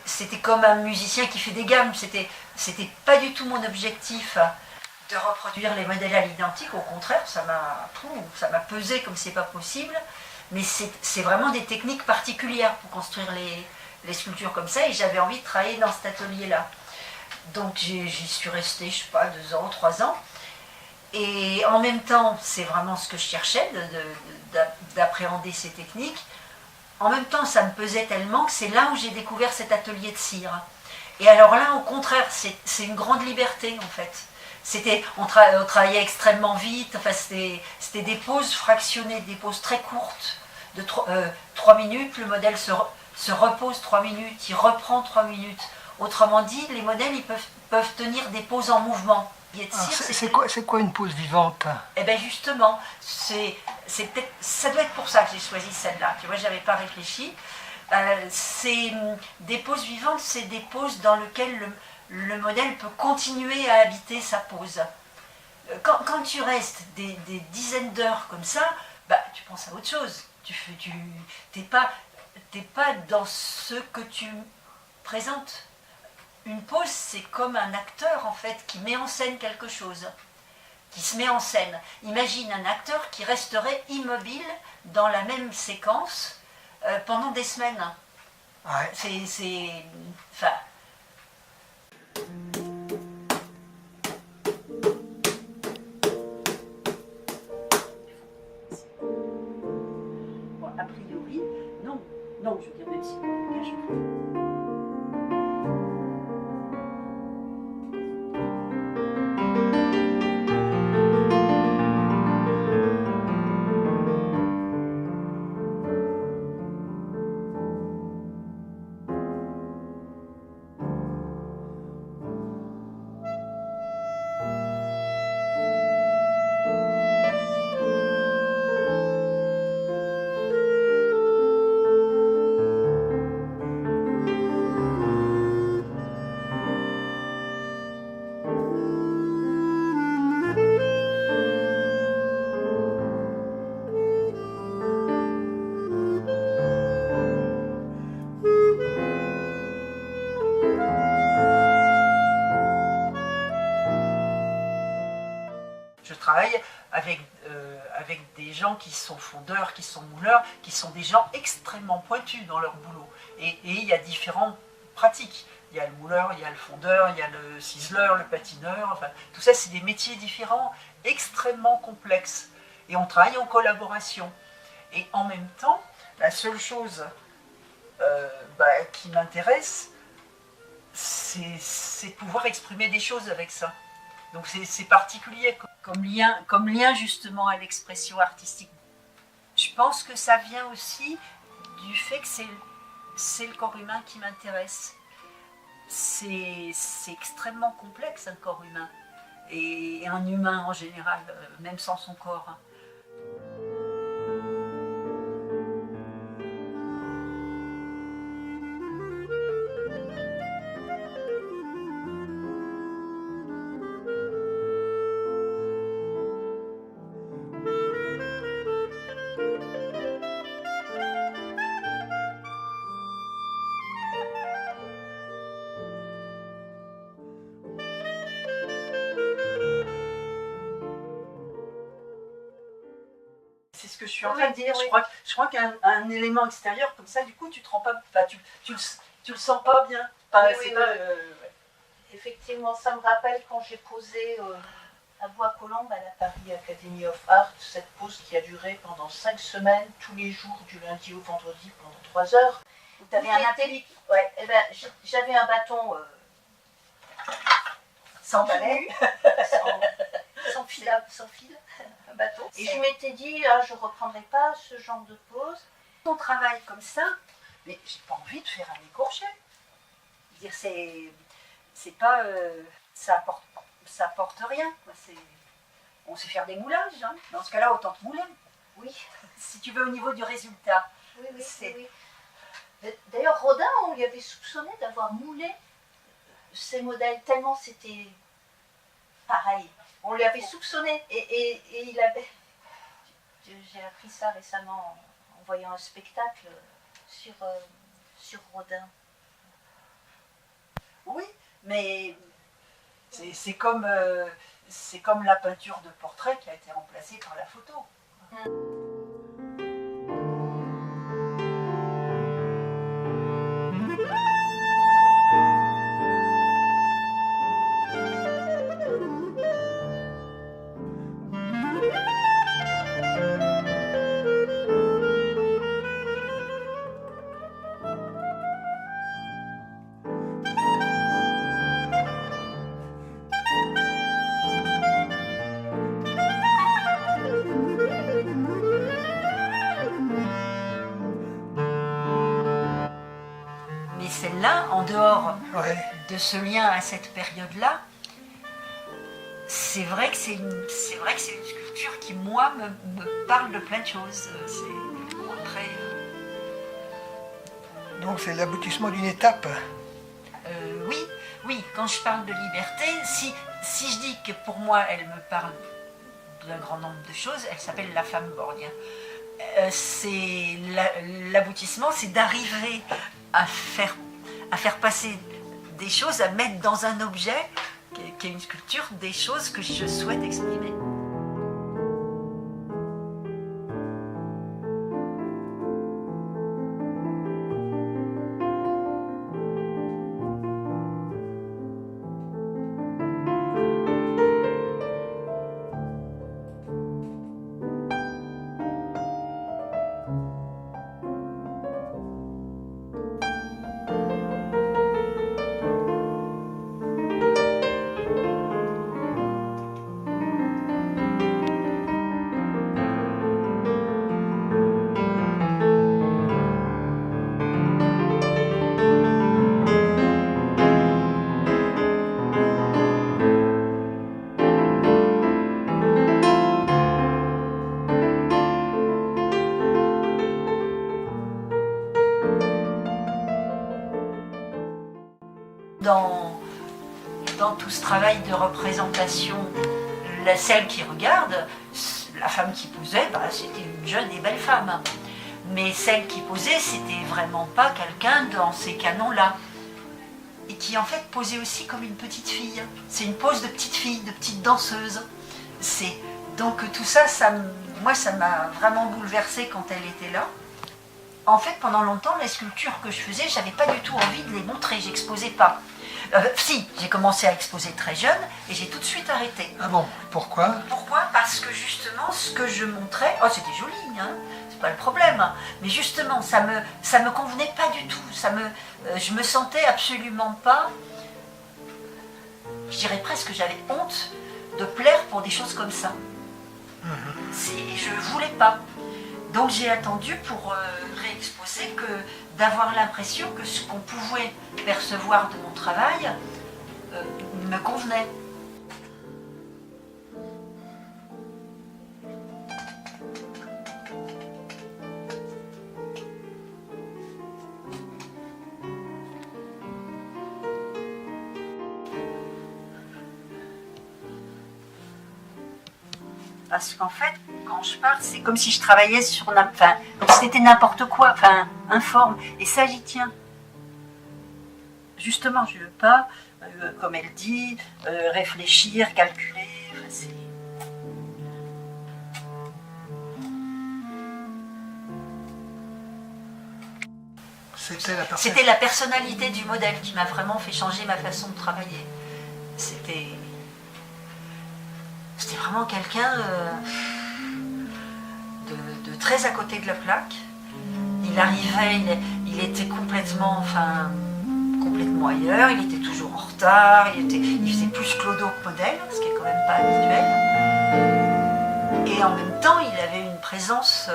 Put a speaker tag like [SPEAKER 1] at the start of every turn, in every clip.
[SPEAKER 1] c'était comme un musicien qui fait des gammes. C'était pas du tout mon objectif de reproduire les modèles à l'identique. Au contraire, ça m'a pesé comme c'est pas possible. Mais c'est vraiment des techniques particulières pour construire les sculptures comme ça. Et j'avais envie de travailler dans cet atelier-là. Donc j'y suis restée, je sais pas, 2 ans, 3 ans. Et en même temps, c'est vraiment ce que je cherchais, d'appréhender ces techniques. En même temps, ça me pesait tellement que c'est là où j'ai découvert cet atelier de cire. Et alors là, au contraire, c'est une grande liberté en fait. On travaillait extrêmement vite, enfin, c'était des pauses fractionnées, des pauses très courtes, de 3 minutes, le modèle se repose 3 minutes, il reprend 3 minutes. Autrement dit, les modèles ils peuvent tenir des pauses en mouvement.
[SPEAKER 2] C'est quoi une pose vivante?
[SPEAKER 1] Eh bien justement, ça doit être pour ça que j'ai choisi celle-là. Tu vois, je n'avais pas réfléchi. C'est des poses vivantes, c'est des poses dans lesquelles le modèle peut continuer à habiter sa pose. Quand tu restes des dizaines d'heures comme ça, bah, tu penses à autre chose. T'es pas dans ce que tu présentes. Une pose, c'est comme un acteur en fait qui met en scène quelque chose, qui se met en scène. Imagine un acteur qui resterait immobile dans la même séquence pendant des semaines.
[SPEAKER 2] Ouais.
[SPEAKER 1] Enfin. Bon, a priori, non, je veux dire même si je travaille avec des gens qui sont fondeurs, qui sont mouleurs, qui sont des gens extrêmement pointus dans leur boulot. Et il y a différentes pratiques. Il y a le mouleur, il y a le fondeur, il y a le ciseleur, le patineur. Enfin, tout ça, c'est des métiers différents, extrêmement complexes. Et on travaille en collaboration. Et en même temps, la seule chose qui m'intéresse, c'est de pouvoir exprimer des choses avec ça. Donc c'est particulier comme lien justement à l'expression artistique. Je pense que ça vient aussi du fait que c'est le corps humain qui m'intéresse. C'est extrêmement complexe un corps humain, et un humain en général, même sans son corps. C'est ce que je suis en train de dire. Je crois qu'un élément extérieur comme ça, du coup, tu te rends pas, enfin, tu le sens pas bien. Enfin,
[SPEAKER 3] Oui. Effectivement, ça me rappelle quand j'ai posé à Bois-Colombes à la Paris Academy of Art, cette pose qui a duré pendant 5 semaines, tous les jours, du lundi au vendredi, pendant 3 heures.
[SPEAKER 1] Tu avais un applique.
[SPEAKER 3] Ouais, eh ben, j'avais un bâton
[SPEAKER 1] Sans balai.
[SPEAKER 3] sans fil, un bâton. Et je m'étais dit, je ne reprendrai pas ce genre de pose.
[SPEAKER 1] On travaille comme ça, mais j'ai pas envie de faire un écorché. Dire c'est pas ça apporte rien. On sait faire des moulages, hein. Dans ce cas-là, autant te mouler.
[SPEAKER 3] Oui.
[SPEAKER 1] Si tu veux au niveau du résultat.
[SPEAKER 3] Oui. D'ailleurs, Rodin, on lui avait soupçonné d'avoir moulé ces modèles tellement c'était pareil. On lui avait soupçonné et il avait. J'ai appris ça récemment en voyant un spectacle sur Rodin.
[SPEAKER 1] Oui, mais c'est comme la peinture de portrait qui a été remplacée par la photo. Mais celle-là, en dehors
[SPEAKER 2] Ouais.
[SPEAKER 1] de ce lien à cette période-là, c'est vrai que c'est une sculpture qui, moi, me parle de plein de choses. Bon, après,
[SPEAKER 2] Donc c'est l'aboutissement d'une étape.
[SPEAKER 1] oui, quand je parle de liberté, si je dis que pour moi, elle me parle d'un grand nombre de choses, elle s'appelle La femme borgne. C'est l'aboutissement, c'est d'arriver à faire passer des choses, à mettre dans un objet qui est une sculpture, des choses que je souhaite exprimer. Dans tout ce travail de représentation, celle qui regarde, la femme qui posait, c'était une jeune et belle femme. Mais celle qui posait, c'était vraiment pas quelqu'un dans ces canons-là. Et qui en fait posait aussi comme une petite fille. C'est une pose de petite fille, de petite danseuse. Donc tout ça, moi ça m'a vraiment bouleversée quand elle était là. En fait, pendant longtemps, les sculptures que je faisais, j'avais pas du tout envie de les montrer, j'exposais pas. Si, j'ai commencé à exposer très jeune et j'ai tout de suite arrêté.
[SPEAKER 2] Ah bon, pourquoi?
[SPEAKER 1] Pourquoi? Parce que justement, ce que je montrais, c'était joli, hein, c'est pas le problème, mais justement, ça me convenait pas du tout. Je me sentais absolument pas, je dirais presque que j'avais honte de plaire pour des choses comme ça. Je voulais pas. Donc j'ai attendu pour réexposer que d'avoir l'impression que ce qu'on pouvait percevoir de mon travail me convenait. Parce qu'en fait, quand je parle, c'est comme si je travaillais sur comme si c'était n'importe quoi, informe. Et ça, j'y tiens. Justement, je ne veux pas, comme elle dit, réfléchir, calculer. C'était la personnalité du modèle qui m'a vraiment fait changer ma façon de travailler. C'était vraiment quelqu'un de très à côté de la plaque. Il arrivait, il était complètement ailleurs, il était toujours en retard, il faisait plus clodo que modèle, ce qui est quand même pas habituel. Et en même temps, il avait une présence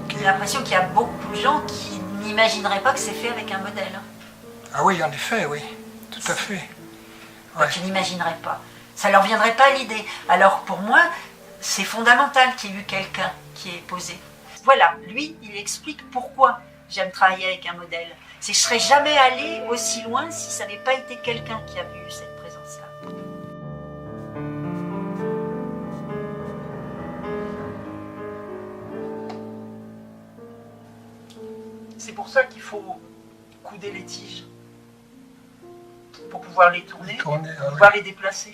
[SPEAKER 1] j'ai l'impression qu'il y a beaucoup de gens qui n'imagineraient pas que c'est fait avec un modèle.
[SPEAKER 2] Ah oui, en effet, oui, tout à fait. Ouais.
[SPEAKER 1] Qui n'imagineraient pas. Ça leur viendrait pas à l'idée. Alors pour moi, c'est fondamental qu'il y ait eu quelqu'un qui ait posé. Voilà, lui, il explique pourquoi j'aime travailler avec un modèle. Je ne serais jamais allée aussi loin si ça n'avait pas été quelqu'un qui avait eu cette présence-là. ça qu'il faut couder les tiges pour pouvoir les tourner,
[SPEAKER 2] Tourner,
[SPEAKER 1] pouvoir les déplacer.